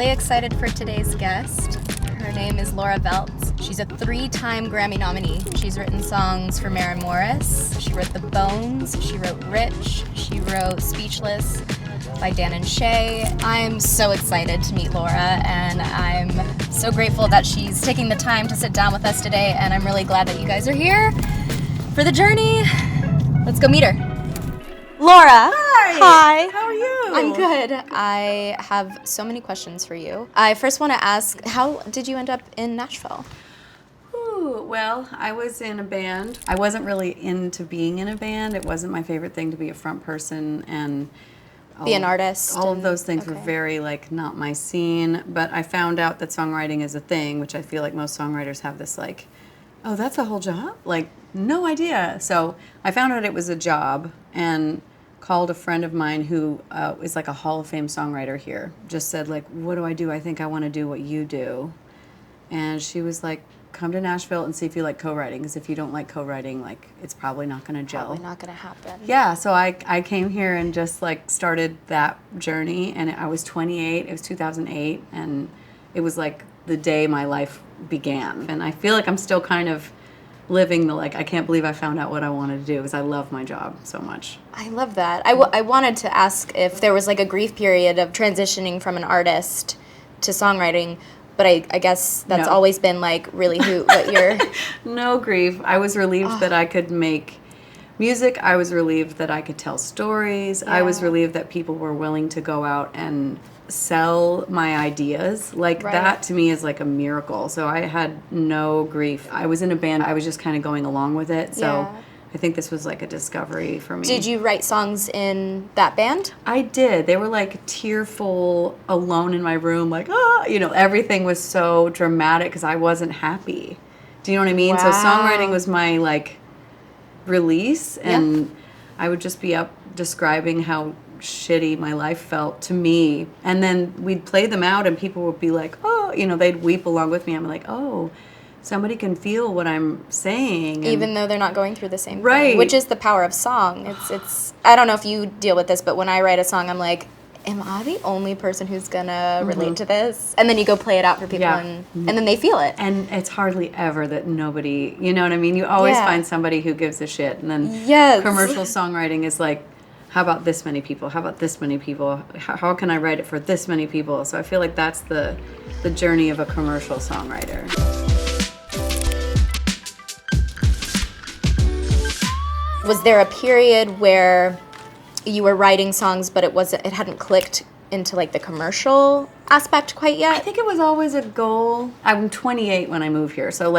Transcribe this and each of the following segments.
really excited for today's guest. Her name is Laura Veltz. She's a 3-time Grammy nominee. She's written songs for Maren Morris. She wrote The Bones. She wrote Rich. She wrote Speechless by Dan and Shay. I'm so excited to meet Laura, and I'm so grateful that she's taking the time to sit down with us today, and I'm really glad that you guys are here for the journey. Let's go meet her. Laura. Hi. How are you? I'm good. I have so many questions for you. I first want to ask, how did you end up in Nashville? Ooh, well, I was in a band. I wasn't really into being in a band. It wasn't my favorite thing to be a front person and Be an artist. All of those things were okay. very not my scene. But I found out that songwriting is a thing, which I feel like most songwriters have this oh, that's a whole job? No idea. So I found out it was a job and called a friend of mine who is a Hall of Fame songwriter here. Just said what do? I think I want to do what you do. And she was like, come to Nashville and see if you like co-writing, because if you don't like co-writing, it's probably not going to gel. Probably not going to happen. Yeah, so I came here and just started that journey, and I was 28. It was 2008, and it was the day my life began. And I feel like I'm still kind of living the I can't believe I found out what I wanted to do, because I love my job so much. I love that. I wanted to ask if there was a grief period of transitioning from an artist to songwriting, but I guess that's No. always been really what you're... No grief. I was relieved that I could make music. I was relieved that I could tell stories. I was Yeah. relieved that people were willing to go out and sell my ideas. That to me is a miracle. So I had no grief. I was in a band. I was just kind of going along with it. So Yeah. I think this was a discovery for me. Did you write songs in that band? I did. They were tearful, alone in my room, everything was so dramatic because I wasn't happy. Do you know what I mean? So Wow. songwriting was my release, and I would just be up describing how shitty my life felt to me, and then we'd play them out and people would be oh, they'd weep along with me. I'm oh, somebody can feel what I'm saying, and Even though they're not going through the same Right. thing, which is the power of song. It's I don't know if you deal with this, but when I write a song, I'm am I the only person who's gonna relate to this? And then you go play it out for people, Yeah. and then they feel it. and it's hardly ever that nobody, you know what I mean? You always Yeah. find somebody who gives a shit, and then Yes. commercial songwriting is how about this many people? How about this many people? How can I write it for this many people? So I feel that's the journey of a commercial songwriter. Was there a period where you were writing songs, but it hadn't clicked into the commercial aspect quite I yet? think it was always a goal. I'm 28 when I move here, so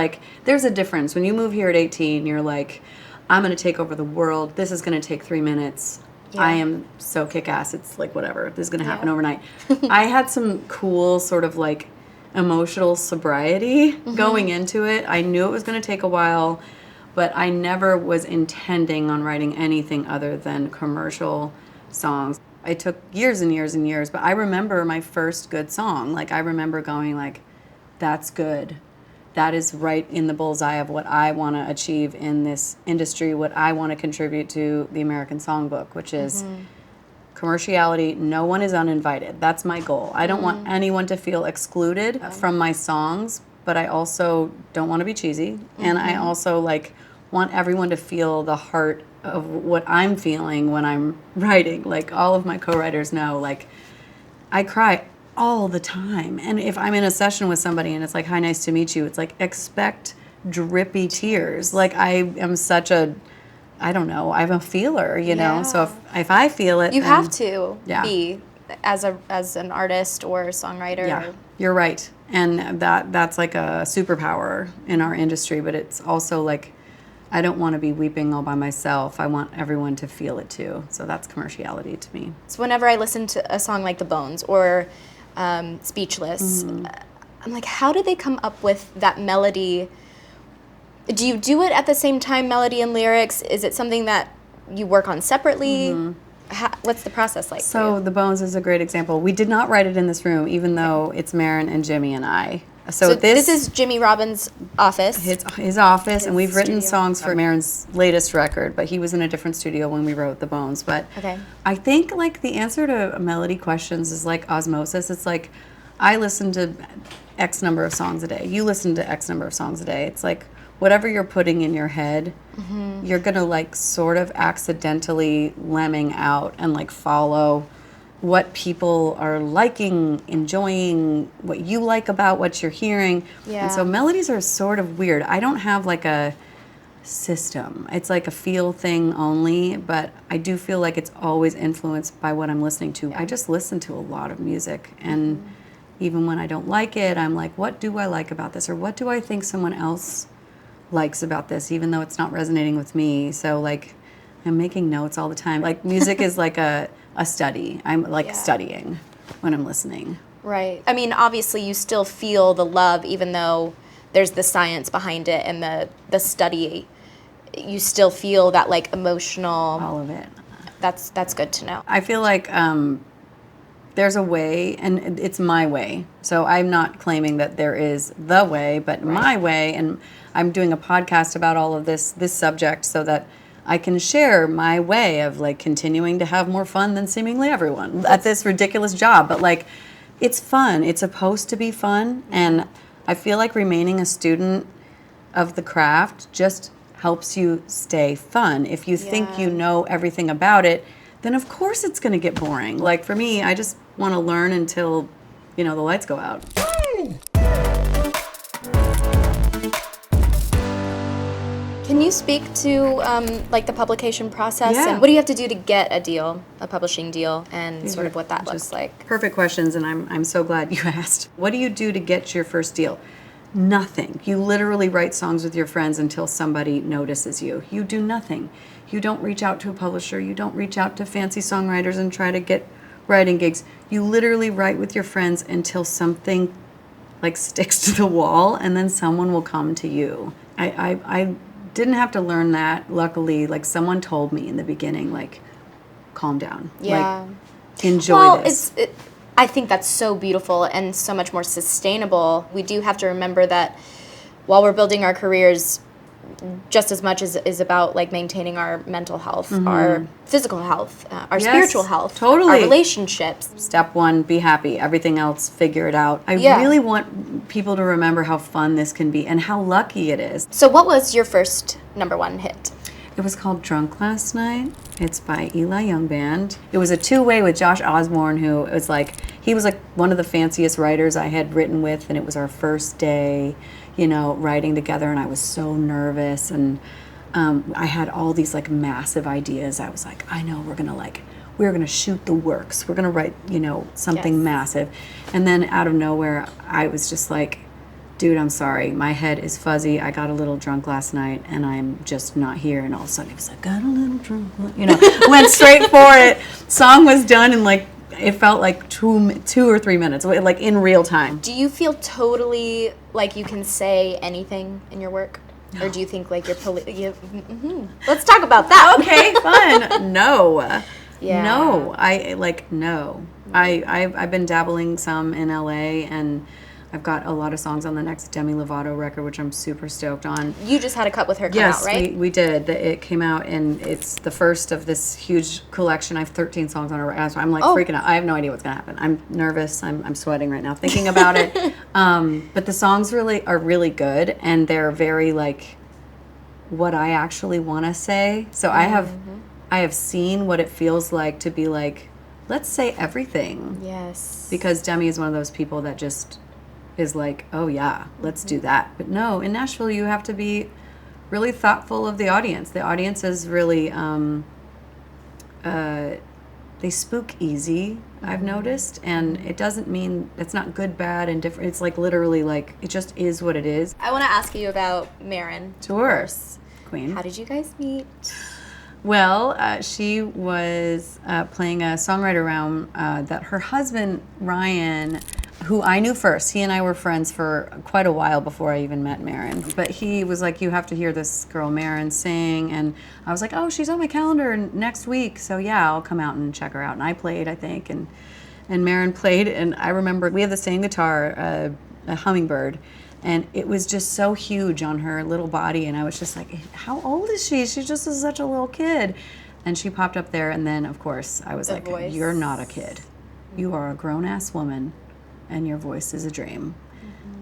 there's a difference. When you move here at 18, you're I'm going to take over the world. This is going to take 3 minutes. Yeah. I am so kick-ass. It's whatever. This is going to happen Yeah. overnight. I had some cool sort of emotional sobriety going into it. I knew it was going to take a while, but I never was intending on writing anything other than commercial songs. It took years and years and years, but I remember my first good song. I remember going that's good. That is right in the bullseye of what I want to achieve in this industry, what I want to contribute to the American Songbook, which is commerciality. No one is uninvited. That's my goal. I don't want anyone to feel excluded from my songs, but I also don't want to be cheesy. And I also want everyone to feel the heart of what I'm feeling when I'm writing. All of my co-writers know, I cry all the time. And if I'm in a session with somebody and it's hi, nice to meet you, it's expect drippy tears. I am such a, I don't know, I'm a feeler, you know? So if I feel it, You then, have to Yeah. be as an artist or a songwriter. Yeah, you're right. And that's a superpower in our industry, but it's also I don't want to be weeping all by myself. I want everyone to feel it too. So that's commerciality to me. So whenever I listen to a song like The Bones or Speechless, I'm how did they come up with that melody? Do you do it at the same time, melody and lyrics? Is it something that you work on separately? What's the process like? So The Bones is a great example. We did not write it in this room, even though it's Maren and Jimmy and I. So this is Jimmy Robbins' office. His office, and we've written studio. songs for Maren's latest record, but he was in a different studio when we wrote The Bones. But Okay. I think the answer to melody questions is osmosis. It's I listen to X number of songs a day. You listen to X number of songs a day. It's like whatever you're putting in your head, you're going to like sort of accidentally lemming out and like follow what people are liking, enjoying, what you like about what you're hearing. Yeah. And so melodies are sort of weird. I don't have like a system. It's like a feel thing only, but I do feel like it's always influenced by what I'm listening to. I just listen to a lot of music, and even when I don't like it, I'm like, what do I like about this? Or what do I think someone else likes about this, even though it's not resonating with me? So like, I'm making notes all the time. Like music is like a study. I'm like studying when I'm listening. Right. I mean, obviously you still feel the love, even though there's the science behind it and the study. You still feel that like emotional. All of it. That's good to know. I feel like there's a way, and it's my way. So I'm not claiming that there is the way, but my way. And I'm doing a podcast about all of this subject so that I can share my way of like continuing to have more fun than seemingly everyone at this ridiculous job. But like, it's fun. It's supposed to be fun. And I feel like remaining a student of the craft just helps you stay fun. If you think you know everything about it, then of course it's going to get boring. Like for me, I just want to learn until, the lights go out. Can you speak to like the publication process and what do you have to do to get a deal, a publishing deal, and sort of what that looks like? Perfect questions, and I'm so glad you asked. What do you do to get your first deal? Nothing. You literally write songs with your friends until somebody notices you. You do nothing. You don't reach out to a publisher. You don't reach out to fancy songwriters and try to get writing gigs. You literally write with your friends until something like sticks to the wall, and then someone will come to you. I didn't have to learn that. Luckily, like someone told me in the beginning, like, calm down. Yeah. Like, enjoy this. I think that's so beautiful and so much more sustainable. We do have to remember that while we're building our careers, just as much as is about like maintaining our mental health, our physical health, our spiritual health, our relationships. Step one, be happy. Everything else, figure it out. I really want people to remember how fun this can be and how lucky it is. So what was your first #1 hit? It was called Drunk Last Night. It's by Eli Young Band. It was a two-way with Josh Osborne, who was like, he was like one of the fanciest writers I had written with, and it was our first day, writing together, and I was so nervous, and I had all these like massive ideas. I was like, I know we're gonna shoot the works. We're gonna write, something massive. And then out of nowhere, I was just like, dude, I'm sorry. My head is fuzzy. I got a little drunk last night, and I'm just not here. And all of a sudden, it was like, got a little drunk. Went straight for it. Song was done, and like it felt like 2 or 3 minutes, like in real time. Do you feel totally like you can say anything in your work? No. Or do you think like you're Let's talk about that. Okay, fun. No. Yeah. No. No. I've been dabbling some in LA, and I've got a lot of songs on the next Demi Lovato record, which I'm super stoked on. You just had a cut with her come out, right? Yes, we did. It came out, and it's the first of this huge collection. I have 13 songs on her. So I'm like freaking out. I have no idea what's going to happen. I'm nervous. I'm sweating right now thinking about it. But the songs are really good, and they're very like what I actually want to say. So I have seen what it feels like to be like, let's say everything. Yes. Because Demi is one of those people that just is like, oh yeah, let's do that. But no, in Nashville, you have to be really thoughtful of the audience. The audience is really, they spook easy, I've noticed. And it doesn't mean, it's not good, bad, and different. It's like literally like, it just is what it is. I want to ask you about Maren. Sure. Queen. How did you guys meet? Well, she was playing a songwriter round that her husband, Ryan, who I knew first. He and I were friends for quite a while before I even met Maren. But he was like, you have to hear this girl Maren sing. And I was like, oh, she's on my calendar next week. So yeah, I'll come out and check her out. And I played, I think, and Maren played. And I remember we have the same guitar, a Hummingbird. And it was just so huge on her little body. And I was just like, how old is she? She just is such a little kid. And she popped up there. And then, of course, I was like, you're not a kid. You are a grown-ass woman. and Your Voice is a Dream.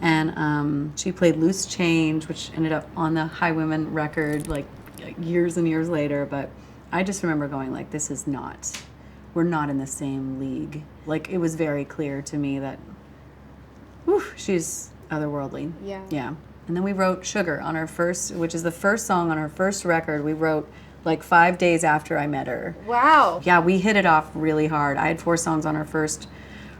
And she played Loose Change, which ended up on the High Women record like years and years later. But I just remember going like, this is not, we're not in the same league. Like, it was very clear to me that, whew, she's otherworldly. Yeah. Yeah. And then we wrote Sugar on our first, which is the first song on our first record. We wrote like 5 days after I met her. Wow. Yeah, we hit it off really hard. I had 4 songs on our first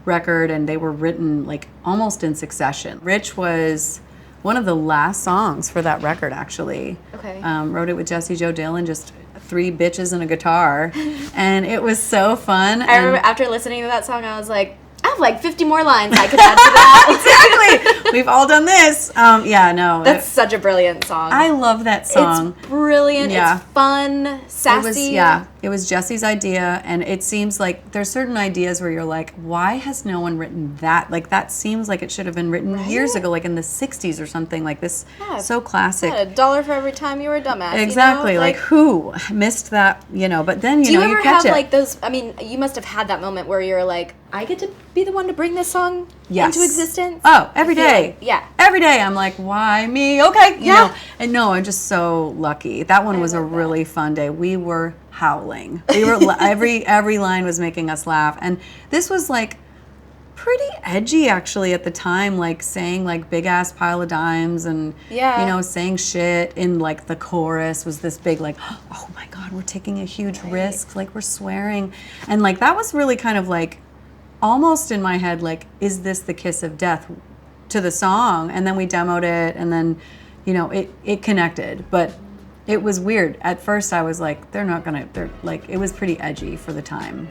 record, and they were written like almost in succession. Rich was one of the last songs for that record, actually. Okay. Wrote it with Jessie Jo Dillon, just 3 bitches and a guitar, and it was so fun. I remember after listening to that song, I was like, I have like 50 more lines I could add to that. Exactly. We've all done this. Yeah, no. That's such a brilliant song. I love that song. It's brilliant. Yeah. It's fun, sassy. It was Jessie's idea, and it seems like there's certain ideas where you're like, why has no one written that? Like, that seems like it should have been written years ago, like in the 60s or something like this. Yeah. So classic. Yeah, $1 for every time you were a dumbass. Exactly. You know? Like, who missed that, but then, do you you ever catch have it. like those, I mean, you must have had that moment where you're like, I get to be the one to bring this song into existence? Oh, every day. Like, yeah. Every day I'm like, why me? Okay. You Yeah. know. And no, I'm just so lucky. That one was a really fun day. We were howling. We were every line was making us laugh. And this was like pretty edgy actually at the time, like saying like big ass pile of dimes and saying shit in like the chorus was this big like, oh my God, we're taking a huge risk, like we're swearing. And like that was really kind of like almost in my head, like, is this the kiss of death to the song? And then we demoed it, and then, it connected. But it was weird. At first, I was like, they're like, it was pretty edgy for the time.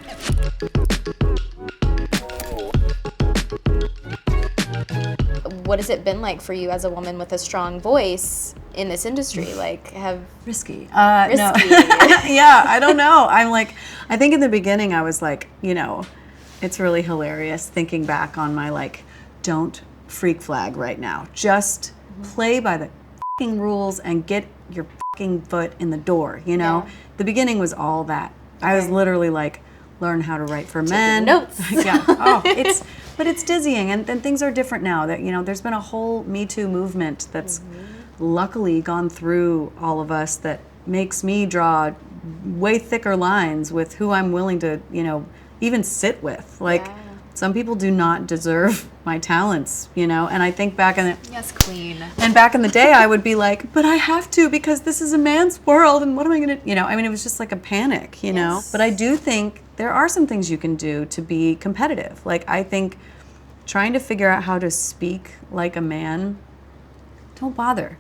What has it been like for you as a woman with a strong voice in this industry? Like, Risky. Risky. No. Yeah, I don't know. I think in the beginning, I was like, it's really hilarious thinking back on my, like, don't freak flag right now. Just play by the fucking rules and get your fucking foot in the door, Yeah. The beginning was all that. I was literally like, learn how to write for men. Notes. Yeah. Oh, but it's dizzying, and things are different now. That there's been a whole Me Too movement that's luckily gone through all of us that makes me draw way thicker lines with who I'm willing to, even sit with. Like, some people do not deserve my talents, and I think back in the yes, queen. And back in the day, I would be like, but I have to because this is a man's world, and what am I going to, it was just like a panic, Yes. But I do think there are some things you can do to be competitive. Like, I think trying to figure out how to speak like a man, don't bother.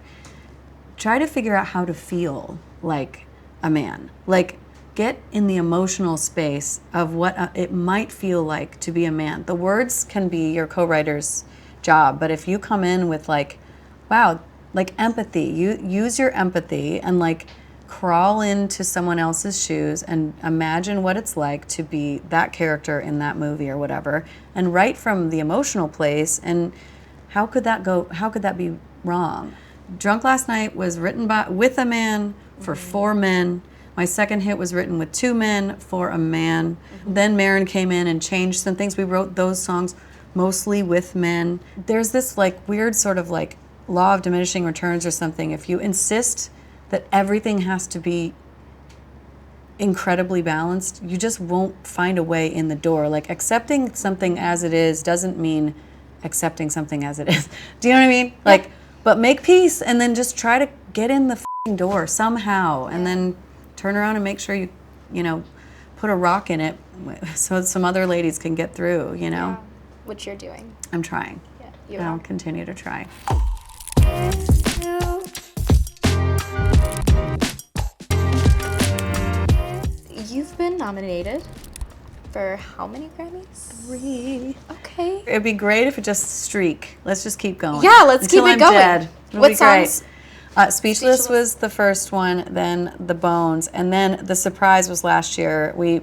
Try to figure out how to feel like a man. Like, get in the emotional space of what it might feel like to be a man. The words can be your co-writer's job, but if you come in with like, wow, like empathy, you use your empathy and like crawl into someone else's shoes and imagine what it's like to be that character in that movie or whatever, and write from the emotional place. And how could that go? How could that be wrong? Drunk Last Night was written with a man for 4 men. My second hit was written with 2 men for a man. Then Maren came in and changed some things. We wrote those songs mostly with men. There's this like weird sort of like law of diminishing returns or something. If you insist that everything has to be incredibly balanced, you just won't find a way in the door. Like, accepting something as it is doesn't mean accepting something as it is. Do you know what I mean? Like, but make peace and then just try to get in the f***ing door somehow, and then turn around and make sure you put a rock in it so some other ladies can get through, Yeah. Which you're doing. I'm trying. Yeah, you I'll are. continue to try. You've been nominated for how many Grammys? 3. Okay. It'd be great if it just streak. Let's just keep going. Yeah, let's Until keep it I'm going. Dead. It'll What be great. songs? Speechless was the first one, then The Bones, and then the surprise was last year. We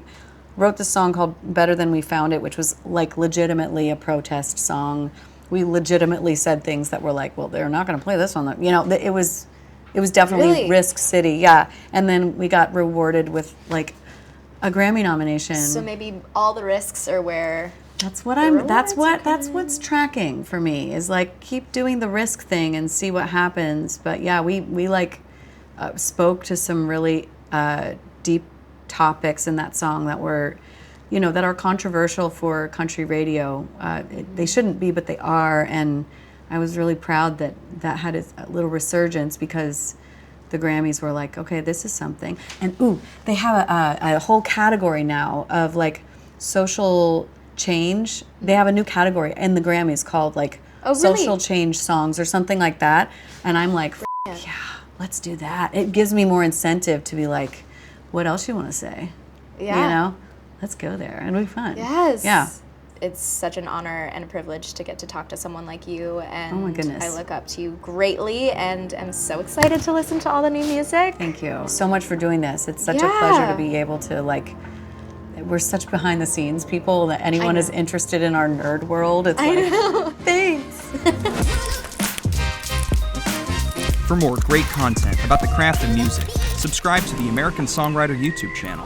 wrote this song called Better Than We Found It, which was like legitimately a protest song. We legitimately said things that were like, well, they're not going to play this on the, it was definitely Really? Risk City, yeah. And then we got rewarded with like a Grammy nomination. So maybe all the risks are where That's what rewards what's tracking for me is like keep doing the risk thing and see what happens. But yeah, we like spoke to some really deep topics in that song that were, that are controversial for country radio. They shouldn't be, but they are. And I was really proud that had a little resurgence because the Grammys were like, okay, this is something. And they have a whole category now of like social change. They have a new category in the Grammys called like social change songs or something like that. And I'm like, yeah, let's do that. It gives me more incentive to be like, what else you want to say? Yeah. Let's go there. It'll be fun. Yes. Yeah. It's such an honor and a privilege to get to talk to someone like you. And oh my goodness. I look up to you greatly and am so excited to listen to all the new music. Thank you so much for doing this. It's such a pleasure to be able to we're such behind the scenes people that anyone is interested in our nerd world. It's I know. Thanks. For more great content about the craft of music, subscribe to the American Songwriter YouTube channel.